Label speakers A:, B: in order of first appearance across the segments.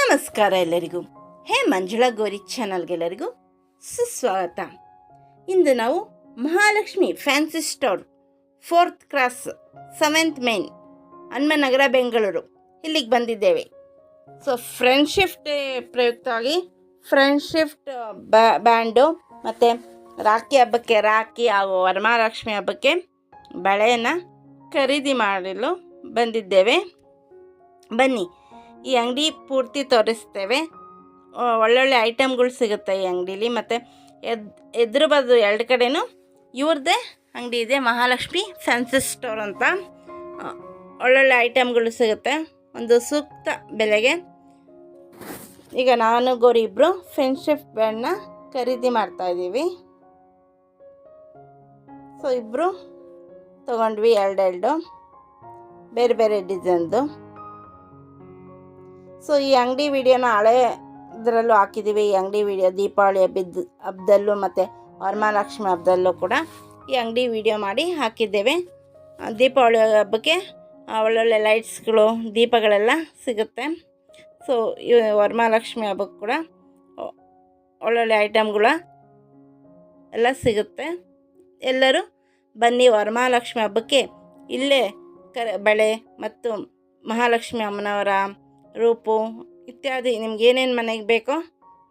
A: ನಮಸ್ಕಾರ ಎಲ್ಲರಿಗೂ. ಹೇ ಮಂಜುಳಾ ಗೌರಿ ಚಾನಲ್ಗೆಲ್ಲರಿಗೂ ಸುಸ್ವಾಗತ. ಇಂದು ನಾವು Mahalakshmi fancy store 4th cross 7th main Hanumanagara Bengaluru ಇಲ್ಲಿಗೆ ಬಂದಿದ್ದೇವೆ. ಸೊ ಫ್ರೆಂಡ್ಶಿಪ್ ಡೇ ಪ್ರಯುಕ್ತವಾಗಿ ಫ್ರೆಂಡ್ಶಿಪ್ ಬ್ಯಾಂಡು ಮತ್ತು ರಾಖಿ ಹಬ್ಬಕ್ಕೆ ರಾಖಿ ಹಾಗೂ ವರಮಹಾಲಕ್ಷ್ಮಿ ಹಬ್ಬಕ್ಕೆ ಬಳೆಯನ್ನು ಖರೀದಿ ಮಾಡಲು ಬಂದಿದ್ದೇವೆ. ಬನ್ನಿ, ಈ ಅಂಗಡಿ ಪೂರ್ತಿ ತೋರಿಸ್ತೇವೆ. ಒಳ್ಳೊಳ್ಳೆ ಐಟಮ್ಗಳು ಸಿಗುತ್ತೆ ಈ ಅಂಗಡೀಲಿ. ಮತ್ತು ಎದುರು ಬದು ಎರಡು ಕಡೆಯೂ ಇವ್ರದ್ದೇ ಅಂಗಡಿ ಇದೆ, ಮಹಾಲಕ್ಷ್ಮಿ ಫ್ಯಾನ್ಸಿ ಸ್ಟೋರ್ ಅಂತ. ಒಳ್ಳೊಳ್ಳೆ ಐಟಮ್ಗಳು ಸಿಗುತ್ತೆ ಒಂದು ಸೂಕ್ತ ಬೆಲೆಗೆ. ಈಗ ನಾನು ಗೌರಿ ಇಬ್ಬರು ಫ್ರೆಂಡ್ಶಿಪ್ ಬ್ಯಾಂಡ್ನ ಖರೀದಿ ಮಾಡ್ತಾಯಿದ್ದೀವಿ. ಸೊ ಇಬ್ಬರು ತೊಗೊಂಡ್ವಿ ಎರಡು ಬೇರೆ ಬೇರೆ ಡಿಸೈನ್ದು. ಸೊ ಈ ಅಂಗಡಿ ವಿಡಿಯೋನ ಹಳೆದರಲ್ಲೂ ಹಾಕಿದ್ದೀವಿ. ಈ ಅಂಗಡಿ ವಿಡಿಯೋ ದೀಪಾವಳಿ ಹಬ್ಬದಲ್ಲೂ ಮತ್ತು ವರಮಹಾಲಕ್ಷ್ಮಿ ಹಬ್ಬದಲ್ಲೂ ಕೂಡ ಈ ಅಂಗಡಿ ವಿಡಿಯೋ ಮಾಡಿ ಹಾಕಿದ್ದೇವೆ. ದೀಪಾವಳಿ ಹಬ್ಬಕ್ಕೆ ಒಳ್ಳೊಳ್ಳೆ ಲೈಟ್ಸ್ಗಳು, ದೀಪಗಳೆಲ್ಲ ಸಿಗುತ್ತೆ. ಸೊ ಈ ವರಮಹಾಲಕ್ಷ್ಮಿ ಹಬ್ಬಕ್ಕೆ ಕೂಡ ಒಳ್ಳೊಳ್ಳೆ ಐಟಮ್ಗಳು ಎಲ್ಲ ಸಿಗುತ್ತೆ. ಎಲ್ಲರೂ ಬನ್ನಿ, ವರಮಹಾಲಕ್ಷ್ಮಿ ಹಬ್ಬಕ್ಕೆ ಇಲ್ಲೇ ಬಳೆ ಮತ್ತು ಮಹಾಲಕ್ಷ್ಮಿ ಅಮ್ಮನವರ ರೂಪು ಇತ್ಯಾದಿ ನಿಮ್ಗೆ ಏನೇನು ಮನೆಗೆ ಬೇಕೋ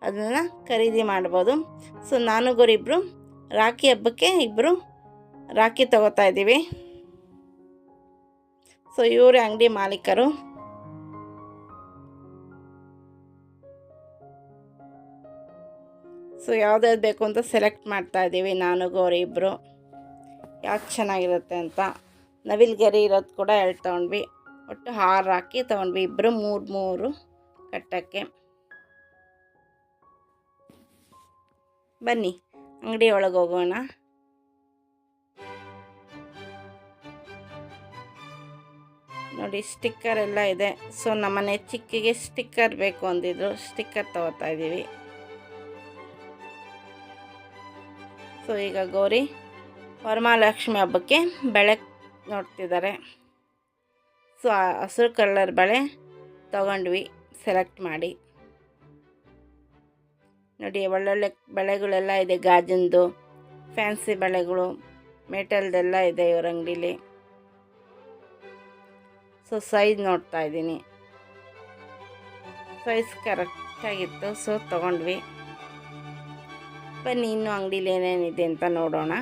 A: ಅದನ್ನು ಖರೀದಿ ಮಾಡ್ಬೋದು. ಸೊ ನಾನು ಗೌರಿ ಇಬ್ಬರು ರಾಖಿ ಹಬ್ಬಕ್ಕೆ ಇಬ್ಬರು ರಾಖಿ ತಗೋತಾ ಇದ್ದೀವಿ. ಸೊ ಇವರೇ ಅಂಗಡಿ ಮಾಲೀಕರು. ಸೊ ಯಾವ್ದಾವ್ದು ಬೇಕು ಅಂತ ಸೆಲೆಕ್ಟ್ ಮಾಡ್ತಾ ಇದ್ದೀವಿ ನಾನು ಗೌರಿ ಇಬ್ಬರು, ಯಾವ್ದು ಚೆನ್ನಾಗಿರುತ್ತೆ ಅಂತ. ನವಿಲ್ಗರಿ ಇರೋದು ಕೂಡ 2 ತೊಗೊಂಡ್ವಿ. ಒಟ್ಟು 6 ರಾಖಿ ತೊಗೊಂಡ್ವಿ, ಇಬ್ಬರು 3 ಕಟ್ಟಕ್ಕೆ. ಬನ್ನಿ ಅಂಗಡಿ ಒಳಗೆ ಹೋಗೋಣ. ನೋಡಿ ಸ್ಟಿಕ್ಕರ್ ಎಲ್ಲ ಇದೆ. ಸೊ ನಮ್ಮನೆ ಚಿಕ್ಕಿಗೆ ಸ್ಟಿಕ್ಕರ್ ಬೇಕು ಅಂದಿದ್ರು, ಸ್ಟಿಕ್ಕರ್ ತಗೋತಾ ಇದ್ದೀವಿ. ಸೊ ಈಗ ಗೌರಿ ವರಮಹಾಲಕ್ಷ್ಮಿ ಹಬ್ಬಕ್ಕೆ ಬಳೆ ನೋಡ್ತಿದ್ದಾರೆ. ಸೊ ಹಸಿರು ಕಲರ್ ಬಳೆ ತೊಗೊಂಡ್ವಿ ಸೆಲೆಕ್ಟ್ ಮಾಡಿ. ನೋಡಿ ಒಳ್ಳೊಳ್ಳೆ ಬಳೆಗಳೆಲ್ಲ ಇದೆ, ಗಾಜಿಂದು ಫ್ಯಾನ್ಸಿ ಬಳೆಗಳು, ಮೆಟಲ್ದೆಲ್ಲ ಇದೆ ಇವ್ರ ಅಂಗಡೀಲಿ. ಸೊ ಸೈಜ್ ನೋಡ್ತಾ ಇದ್ದೀನಿ, ಸೈಜ್ ಕರೆಕ್ಟಾಗಿತ್ತು. ಸೊ ತೊಗೊಂಡ್ವಿ. ಬನ್ನಿ ಇನ್ನೂ ಅಂಗಡೀಲಿ ಏನೇನಿದೆ ಅಂತ ನೋಡೋಣ.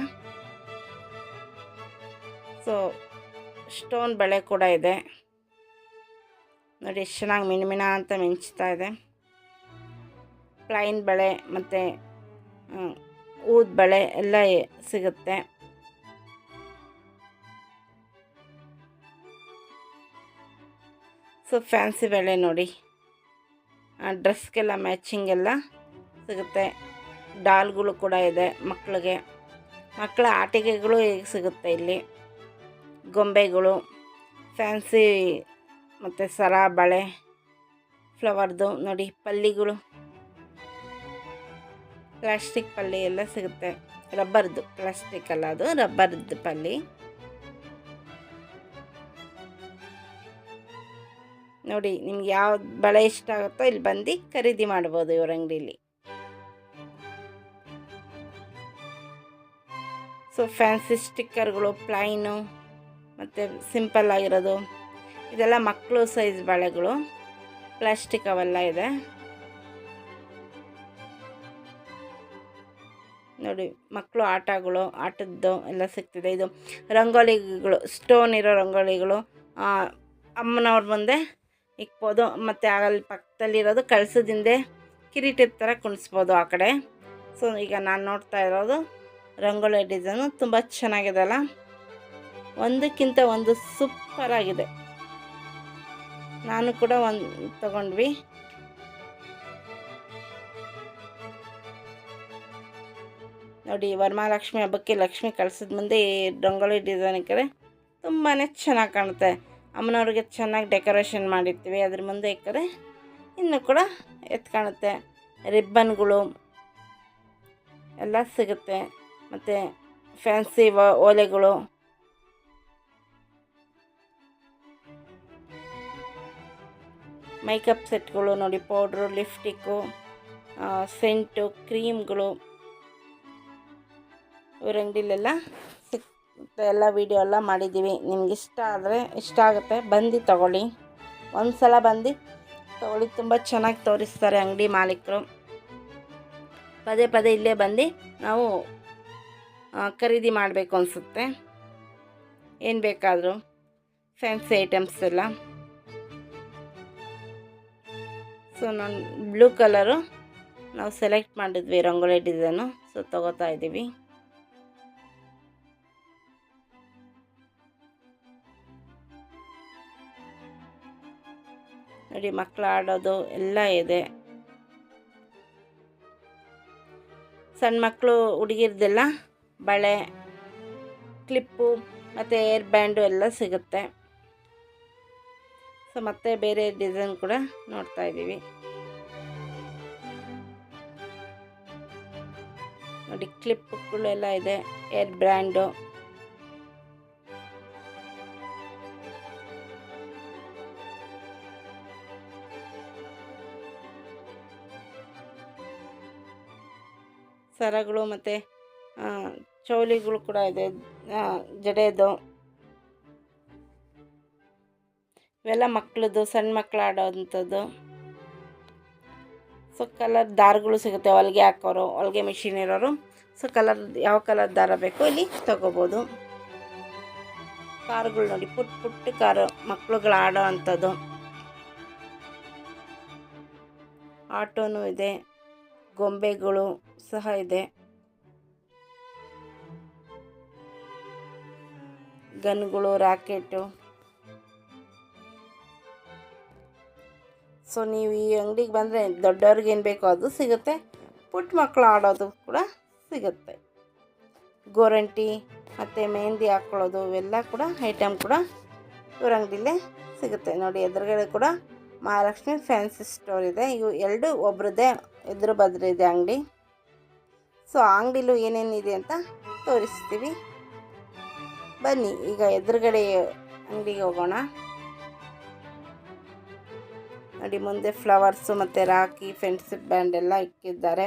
A: ಸೊ ಸ್ಟೋನ್ ಬಳೆ ಕೂಡ ಇದೆ ನೋಡಿ, ಎಷ್ಟು ಚೆನ್ನಾಗಿ ಮಿಣ್ಮಿಣ ಅಂತ ಮಿಂಚ್ತಾ ಇದೆ. ಪ್ಲೈನ್ ಬಳೆ ಮತ್ತು ಊದ ಬಳೆ ಎಲ್ಲ ಸಿಗುತ್ತೆ. ಸೊ ಫ್ಯಾನ್ಸಿ ಬಳೆ ನೋಡಿ, ಡ್ರೆಸ್ಗೆಲ್ಲ ಮ್ಯಾಚಿಂಗ್ ಎಲ್ಲ ಸಿಗುತ್ತೆ. ಡಾಲ್ಗಳು ಕೂಡ ಇದೆ ಮಕ್ಕಳಿಗೆ, ಮಕ್ಕಳ ಆಟಿಕೆಗಳು ಹೇಗೆ ಸಿಗುತ್ತೆ ಇಲ್ಲಿ. ಗೊಂಬೆಗಳು, ಫ್ಯಾನ್ಸಿ ಮತ್ತು ಸರ, ಬಳೆ, ಫ್ಲವರ್ದು ನೋಡಿ, ಪಲ್ಲಿಗಳು, ಪ್ಲಾಸ್ಟಿಕ್ ಪಲ್ಲಿ ಎಲ್ಲ ಸಿಗುತ್ತೆ. ರಬ್ಬರ್ದು, ಪ್ಲಾಸ್ಟಿಕ್ ಅಲ್ಲ ಅದು ರಬ್ಬರ್ದು ಪಲ್ಲಿ. ನೋಡಿ ನಿಮ್ಗೆ ಯಾವ ಬಳೆ ಇಷ್ಟ ಆಗುತ್ತೋ ಇಲ್ಲಿ ಬಂದು ಖರೀದಿ ಮಾಡ್ಬೋದು ಇವ್ರ ಅಂಗಡೀಲಿ. ಸೊ ಫ್ಯಾನ್ಸಿ ಸ್ಟಿಕ್ಕರ್ಗಳು, ಪ್ಲೈನು ಮತ್ತು ಸಿಂಪಲ್ ಆಗಿರೋದು, ಇದೆಲ್ಲ ಮಕ್ಕಳು ಸೈಜ್ ಬಳೆಗಳು, ಪ್ಲಾಸ್ಟಿಕ್ ಅವೆಲ್ಲ ಇದೆ ನೋಡಿ. ಮಕ್ಕಳು ಆಟದ್ದು ಎಲ್ಲ ಸಿಗ್ತಿದೆ. ಇದು ರಂಗೋಲಿಗಳು, ಸ್ಟೋನ್ ಇರೋ ರಂಗೋಲಿಗಳು ಅಮ್ಮನವ್ರ ಮುಂದೆ ಇಕ್ಬೋದು. ಮತ್ತು ಅಲ್ಲಿ ಪಕ್ಕದಲ್ಲಿರೋದು ಕಳಸದಿಂದೆ ಕಿರೀಟದ ಥರ ಕುಣಿಸ್ಬೋದು ಆ ಕಡೆ. ಸೊ ಈಗ ನಾನು ನೋಡ್ತಾ ಇರೋದು ರಂಗೋಲಿ ಡಿಸೈನು ತುಂಬ ಚೆನ್ನಾಗಿದೆ ಅಲ್ಲ, ಒಂದಕ್ಕಿಂತ ಒಂದು ಸೂಪರ್ ಆಗಿದೆ. ನಾನು ಕೂಡ ಒಂದು ತಗೊಂಡ್ವಿ. ನೋಡಿ ವರಮಹಾಲಕ್ಷ್ಮಿ ಹಬ್ಬಕ್ಕೆ ಲಕ್ಷ್ಮಿ ಕಳಿಸಿದ ಮುಂದೆ ಈ ರಂಗೋಲಿ ಡಿಸೈನ್ ಇಕ್ಕರೆ ತುಂಬಾ ಚೆನ್ನಾಗಿ ಕಾಣುತ್ತೆ. ಅಮ್ಮನವ್ರಿಗೆ ಚೆನ್ನಾಗಿ ಡೆಕೋರೇಷನ್ ಮಾಡಿರ್ತೀವಿ, ಅದ್ರ ಮುಂದೆ ಇಕ್ಕರೆ ಇನ್ನೂ ಕೂಡ ಎತ್ತು ಕಾಣುತ್ತೆ. ರಿಬ್ಬನ್ಗಳು ಎಲ್ಲ ಸಿಗುತ್ತೆ ಮತ್ತು ಫ್ಯಾನ್ಸಿ ಓಲೆಗಳು. ಮೇಕಪ್ ಸೆಟ್ಗಳು ನೋಡಿ, ಪೌಡ್ರು, ಲಿಪ್ಸ್ಟಿಕ್ಕು, ಸೆಂಟು, ಕ್ರೀಮ್ಗಳು ಇವ್ರ ಅಂಗಡಿಲೆಲ್ಲ ಸಿಗುತ್ತೆ. ಎಲ್ಲ ವೀಡಿಯೋ ಎಲ್ಲ ಮಾಡಿದ್ದೀವಿ. ನಿಮ್ಗೆ ಇಷ್ಟ ಆಗುತ್ತೆ ಬಂದು ತಗೊಳ್ಳಿ. ಒಂದು ಸಲ ಬಂದು ತಗೊಳ್ಳಿ, ತುಂಬ ಚೆನ್ನಾಗಿ ತೋರಿಸ್ತಾರೆ ಅಂಗಡಿ ಮಾಲೀಕರು. ಪದೇ ಪದೇ ಇಲ್ಲೇ ಬಂದು ನಾವು ಖರೀದಿ ಮಾಡಬೇಕು ಅನಿಸುತ್ತೆ. ಏನು ಬೇಕಾದರೂ ಫ್ಯಾನ್ಸಿ ಐಟಮ್ಸ್ ಎಲ್ಲ. ಸೊ ನಾನು ಬ್ಲೂ ಕಲರು ನಾವು ಸೆಲೆಕ್ಟ್ ಮಾಡಿದ್ವಿ, ರಂಗೋಲಿ ಡಿಸೈನು. ಸೊ ತಗೋತಾ ಇದ್ದೀವಿ. ನೋಡಿ, ಮಕ್ಕಳು ಆಡೋದು ಎಲ್ಲ ಇದೆ. ಸಣ್ಣ ಮಕ್ಕಳು ಹುಡುಗಿರ್ದೆಲ್ಲ ಬಳೆ, ಕ್ಲಿಪ್ಪು ಮತ್ತು ಏರ್ ಬ್ಯಾಂಡು ಎಲ್ಲ ಸಿಗುತ್ತೆ. ಸೊ ಮತ್ತೆ ಬೇರೆ ಡಿಸೈನ್ ಕೂಡ ನೋಡ್ತಾ ಇದ್ದೀವಿ. ನೋಡಿ, ಕ್ಲಿಪ್ಗಳು ಎಲ್ಲ ಇದೆ, ಏರ್ ಬ್ರ್ಯಾಂಡು. ಸರಗಳು ಮತ್ತು ಚೌಲಿಗಳು ಕೂಡ ಇದೆ, ಜಡೆದು. ಇವೆಲ್ಲ ಮಕ್ಕಳದು, ಸಣ್ಣ ಮಕ್ಕಳು ಆಡೋವಂಥದ್ದು. ಸೊ ಕಲರ್ ದಾರಗಳು ಸಿಗುತ್ತೆ, ಹೊಲಿಗೆ ಹಾಕೋರು, ಹೊಲಿಗೆ ಮಿಷಿನ್ ಇರೋರು. ಸೊ ಯಾವ ಕಲರ್ ದಾರ ಬೇಕೋ ಇಲ್ಲಿ ತೊಗೋಬೋದು. ಕಾರುಗಳು ನೋಡಿ, ಪುಟ್ಟ ಕಾರು, ಮಕ್ಕಳುಗಳು ಆಡೋ ಅಂಥದ್ದು. ಆಟೋನೂ ಇದೆ, ಗೊಂಬೆಗಳು ಸಹ ಇದೆ, ಗನ್ಗಳು, ರಾಕೆಟು. ಸೊ ನೀವು ಈ ಅಂಗಡಿಗೆ ಬಂದರೆ ದೊಡ್ಡವ್ರಿಗೆ ಏನು ಬೇಕೋ ಅದು ಸಿಗುತ್ತೆ, ಪುಟ್ಟ ಮಕ್ಕಳು ಆಡೋದು ಕೂಡ ಸಿಗುತ್ತೆ. ಗೋರಂಟಿ ಮತ್ತು ಮೆಹಂದಿ ಹಾಕ್ಕೊಳ್ಳೋದು ಇವೆಲ್ಲ ಕೂಡ ಐಟಮ್ ಕೂಡ ಇವ್ರ ಅಂಗಡಿಲೇ ಸಿಗುತ್ತೆ. ನೋಡಿ, ಎದುರುಗಡೆ ಕೂಡ ಮಹಾಲಕ್ಷ್ಮಿ ಫ್ಯಾನ್ಸಿ ಸ್ಟೋರ್ ಇದೆ. ಇವು ಎರಡು ಒಬ್ರದ್ದೇ ಎದುರು ಬದ್ರಿದೆ ಅಂಗಡಿ. ಸೊ ಅಂಗಡಿಲೂ ಏನೇನಿದೆ ಅಂತ ತೋರಿಸ್ತೀವಿ ಬನ್ನಿ. ಈಗ ಎದುರುಗಡೆ ಅಂಗಡಿಗೆ ಹೋಗೋಣ. ನೋಡಿ, ಮುಂದೆ ಫ್ಲವರ್ಸು ಮತ್ತು ರಾಖಿ, ಫ್ರೆಂಡ್ಶಿಪ್ ಬ್ಯಾಂಡ್ ಎಲ್ಲ ಇಕ್ಕಿದ್ದಾರೆ.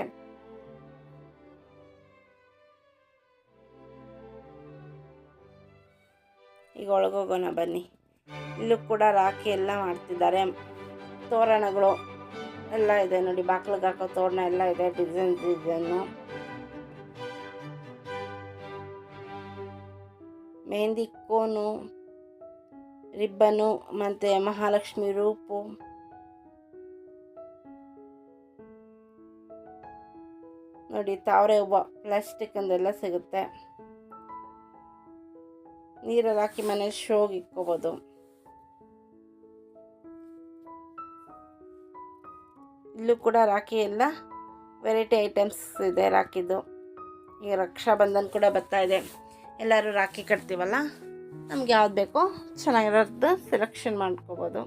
A: ಈಗ ಒಳಗೋಗೋಣ ಬನ್ನಿ. ಇಲ್ಲೂ ಕೂಡ ರಾಖಿ ಎಲ್ಲ ಮಾಡ್ತಿದ್ದಾರೆ. ತೋರಣಗಳು ಎಲ್ಲ ಇದೆ ನೋಡಿ, ಬಾಗಿಲಿಗೆ ಹಾಕೋ ತೋರಣ ಎಲ್ಲ ಇದೆ, ಡಿಸೈನು. ಮೆಹಂದಿ ಕೋನು, ರಿಬ್ಬನು ಮತ್ತು ಮಹಾಲಕ್ಷ್ಮಿ ರೂಪು. ನೋಡಿ, ತಾವರೆ ಹೂವು, ಪ್ಲಾಸ್ಟಿಕ್ ಅಂದೆಲ್ಲ ಸಿಗುತ್ತೆ. ನೀರಲ್ಲಿ ಹಾಕಿ ಮನೇಲಿ ಶೋಗೆ ಇಕ್ಕೋಬೋದು. ಇಲ್ಲೂ ಕೂಡ ರಾಖಿ ಎಲ್ಲ ವೆರೈಟಿ ಐಟಮ್ಸ್ ಇದೆ ರಾಖಿದು. ಈಗ ರಕ್ಷಾ ಬಂಧನ್ ಕೂಡ ಬರ್ತಾ ಇದೆ. ಎಲ್ಲರೂ ರಾಖಿ ಕಟ್ತೀವಲ್ಲ, ನಮ್ಗೆ ಯಾವ್ದು ಬೇಕೋ ಚೆನ್ನಾಗಿರೋದು ಸೆಲೆಕ್ಷನ್ ಮಾಡ್ಕೋಬೋದು.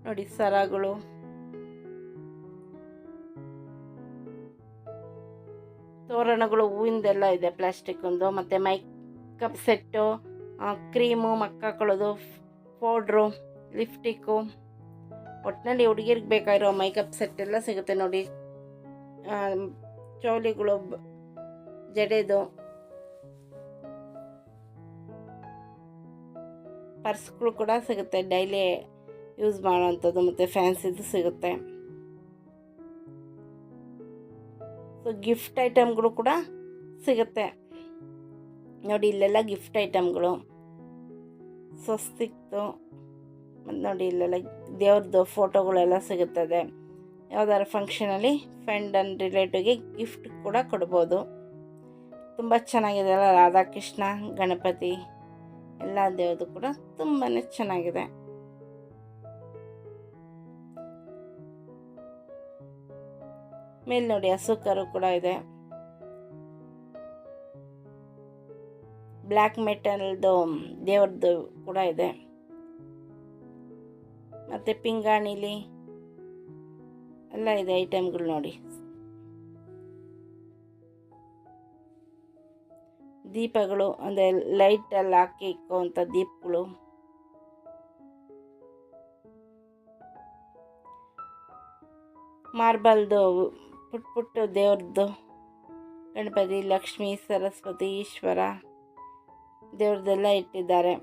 A: ನೋಡಿ, ಸರಗಳು, ತೋರಣಗಳು, ಹೂವಿಂದೆಲ್ಲ ಇದೆ, ಪ್ಲಾಸ್ಟಿಕ್ ಒಂದು. ಮತ್ತು ಮೇಕಪ್ ಸೆಟ್ಟು, ಕ್ರೀಮು, ಮಕ್ಕ ಹಾಕೊಳ್ಳೋದು, ಪೌಡ್ರು, ಲಿಪ್ಸ್ಟಿಕ್ಕು, ಒಟ್ಟಿನಲ್ಲಿ ಹುಡುಗಿರಿಗೆ ಬೇಕಾಗಿರೋ ಮೇಕಪ್ ಸೆಟ್ ಎಲ್ಲ ಸಿಗುತ್ತೆ ನೋಡಿ. ಚೌಲಿಗಳು, ಜಡೆದು, ಪರ್ಸ್ಗಳು ಕೂಡ ಸಿಗುತ್ತೆ, ಡೈಲಿ ಯೂಸ್ ಮಾಡೋವಂಥದ್ದು. ಮತ್ತು ಫ್ಯಾನ್ಸಿದು ಸಿಗುತ್ತೆ. ಸೊ ಗಿಫ್ಟ್ ಐಟಮ್ಗಳು ಕೂಡ ಸಿಗುತ್ತೆ ನೋಡಿ. ಇಲ್ಲೆಲ್ಲ ಗಿಫ್ಟ್ ಐಟಮ್ಗಳು, ಸ್ವಸ್ತಿಕ್ದು, ಮತ್ತು ನೋಡಿ ಇಲ್ಲೆಲ್ಲ ದೇವ್ರದ್ದು ಫೋಟೋಗಳೆಲ್ಲ ಸಿಗುತ್ತದೆ. ಯಾವ್ದಾದ್ರು ಫಂಕ್ಷನಲ್ಲಿ ಫ್ರೆಂಡ್ ಆ್ಯಂಡ್ ರಿಲೇಟಿವ್ಗೆ ಗಿಫ್ಟ್ ಕೂಡ ಕೊಡ್ಬೋದು. ತುಂಬ ಚೆನ್ನಾಗಿದೆ ಅಲ್ಲ, ರಾಧಾಕೃಷ್ಣ, ಗಣಪತಿ ಎಲ್ಲ ದೇವ್ರದ್ದು ಕೂಡ ತುಂಬಾ ಚೆನ್ನಾಗಿದೆ. ಮೇಲೆ ನೋಡಿ, ಹಸುಕರು ಕೂಡ ಇದೆ. ಬ್ಲ್ಯಾಕ್ ಮೆಟಲ್ದು ದೇವ್ರದ್ದು ಕೂಡ ಇದೆ. ಮತ್ತು ಪಿಂಗಾಣಿಲಿ ಎಲ್ಲ ಇದೆ ಐಟಮ್ಗಳು ನೋಡಿ. ದೀಪಗಳು ಅಂದರೆ ಲೈಟಲ್ಲಿ ಹಾಕಿ ಇಕ್ಕುವಂಥ ದೀಪಗಳು, ಮಾರ್ಬಲ್ದು ಪುಟ್ಟ ಪುಟ್ಟ ದೇವ್ರದ್ದು ಗಣಪತಿ, ಲಕ್ಷ್ಮೀ, ಸರಸ್ವತಿ, ಈಶ್ವರ ದೇವ್ರದ್ದೆಲ್ಲ ಇಟ್ಟಿದ್ದಾರೆ.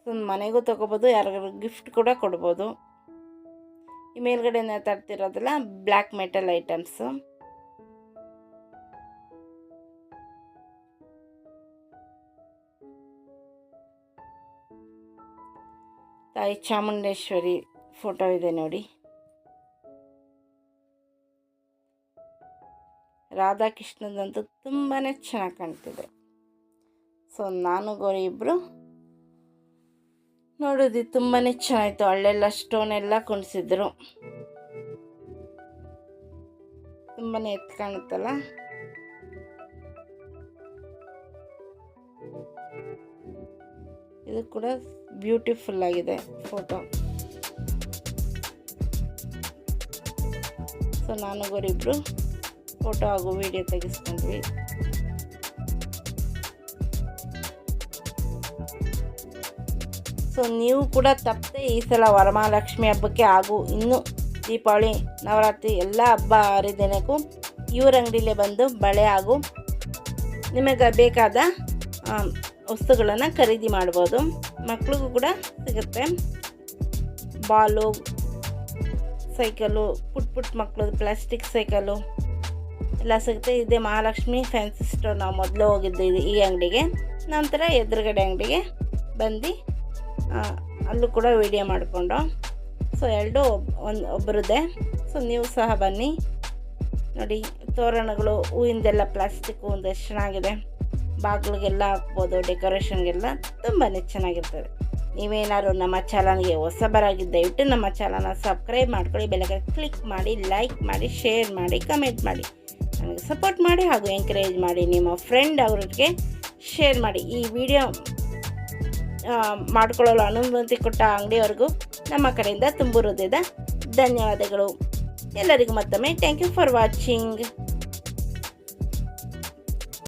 A: ಸೊ ಮನೆಗೂ ತೊಗೋಬೋದು, ಯಾರಿಗಾರು ಗಿಫ್ಟ್ ಕೂಡ ಕೊಡ್ಬೋದು. ಈ ಮೇಲ್ಗಡೆ ತರ್ತಿರೋದೆಲ್ಲ ಬ್ಲ್ಯಾಕ್ ಮೆಟಲ್ ಐಟಮ್ಸು. ತಾಯಿ ಚಾಮುಂಡೇಶ್ವರಿ ಫೋಟೋ ಇದೆ ನೋಡಿ. ರಾಧಾಕೃಷ್ಣದಂತೂ ತುಂಬಾ ಚೆನ್ನಾಗಿ ಕಾಣ್ತಿದೆ. ಸೊ ನಾನು ಗೌರಿ ಇಬ್ಬರು ನೋಡೋದು ತುಂಬಾ ಚೆನ್ನಾಗಿತ್ತು. ಅಲ್ಲೆಲ್ಲ ಸ್ಟೋನ್ ಎಲ್ಲ ಕುಣಿಸಿದ್ರು, ತುಂಬಾ ಎತ್ತು ಕಾಣುತ್ತಲ್ಲ. ಇದು ಕೂಡ ಬ್ಯೂಟಿಫುಲ್ ಆಗಿದೆ ಫೋಟೋ. ಸೊ ನಾನು ಗೌರಿಬ್ರು ಫೋಟೋ ಹಾಗೂ ವಿಡಿಯೋ ತೆಗೆಸ್ಕೊಂಡ್ವಿ. ಸೊ ನೀವು ಕೂಡ ತಪ್ಪದೆ ಈ ಸಲ ವರಮಹಾಲಕ್ಷ್ಮಿ ಹಬ್ಬಕ್ಕೆ ಹಾಗೂ ಇನ್ನೂ ದೀಪಾವಳಿ, ನವರಾತ್ರಿ ಎಲ್ಲ ಹಬ್ಬ ಹರಿದಿನಕ್ಕೂ ಇವ್ರ ಅಂಗಡಿಲೇ ಬಂದು ಬಳೆ ಹಾಗೂ ನಿಮಗೆ ಬೇಕಾದ ವಸ್ತುಗಳನ್ನು ಖರೀದಿ ಮಾಡ್ಬೋದು. ಮಕ್ಳಿಗೂ ಕೂಡ ಸಿಗುತ್ತೆ. ಬಾಲು, ಸೈಕಲು, ಪುಟ್ಟ ಮಕ್ಕಳದು ಪ್ಲಾಸ್ಟಿಕ್ ಸೈಕಲು ಎಲ್ಲ ಸಿಗುತ್ತೆ. ಇದೇ ಮಹಾಲಕ್ಷ್ಮಿ ಫ್ಯಾನ್ಸಿ ಸ್ಟೋರ್ ನಾವು ಮೊದಲು ಹೋಗಿದ್ದು ಈ ಅಂಗಡಿಗೆ. ನಂತರ ಎದುರುಗಡೆ ಅಂಗಡಿಗೆ ಬಂದು ಅಲ್ಲೂ ಕೂಡ ವಿಡಿಯೋ ಮಾಡಿಕೊಂಡು. ಸೊ ಎರಡೂ ಒಬ್ಬರದ್ದೇ. ಸೊ ನೀವು ಸಹ ಬನ್ನಿ ನೋಡಿ. ತೋರಣಗಳು ಹೂವಿಂದೆಲ್ಲ ಪ್ಲಾಸ್ಟಿಕ್ ಒಂದಷ್ಟು ಚೆನ್ನಾಗಿದೆ. ಬಾಗಿಲಿಗೆಲ್ಲ ಹಾಕ್ಬೋದು, ಡೆಕೋರೇಷನ್ಗೆಲ್ಲ ತುಂಬಾ ಚೆನ್ನಾಗಿರ್ತದೆ. ನೀವೇನಾದ್ರು ನಮ್ಮ ಚಾನಲ್ಗೆ ಹೊಸಬರಾಗಿದ್ದು ದಯವಿಟ್ಟು ನಮ್ಮ ಚಾನಲ್ನ ಸಬ್ಸ್ಕ್ರೈಬ್ ಮಾಡ್ಕೊಳ್ಳಿ, ಬೆಲ್ಲಕ್ಕೆ ಕ್ಲಿಕ್ ಮಾಡಿ, ಲೈಕ್ ಮಾಡಿ, ಶೇರ್ ಮಾಡಿ, ಕಮೆಂಟ್ ಮಾಡಿ, ನನಗೆ ಸಪೋರ್ಟ್ ಮಾಡಿ ಹಾಗೂ ಎಂಕರೇಜ್ ಮಾಡಿ. ನಿಮ್ಮ ಫ್ರೆಂಡ್ ಅವರಿಗೆ ಶೇರ್ ಮಾಡಿ. ಈ ವಿಡಿಯೋ ಮಾಡಿಕೊಳ್ಳಲು ಅನುಮತಿ ಕೊಟ್ಟ ಅಂಗಡಿಯವರೆಗೂ ನಮ್ಮ ಕಡೆಯಿಂದ ತುಂಬ ಹೃದಯದ ಧನ್ಯವಾದಗಳು. ಎಲ್ಲರಿಗೂ ಮತ್ತೊಮ್ಮೆ ಥ್ಯಾಂಕ್ ಯು ಫಾರ್ ವಾಚಿಂಗ್.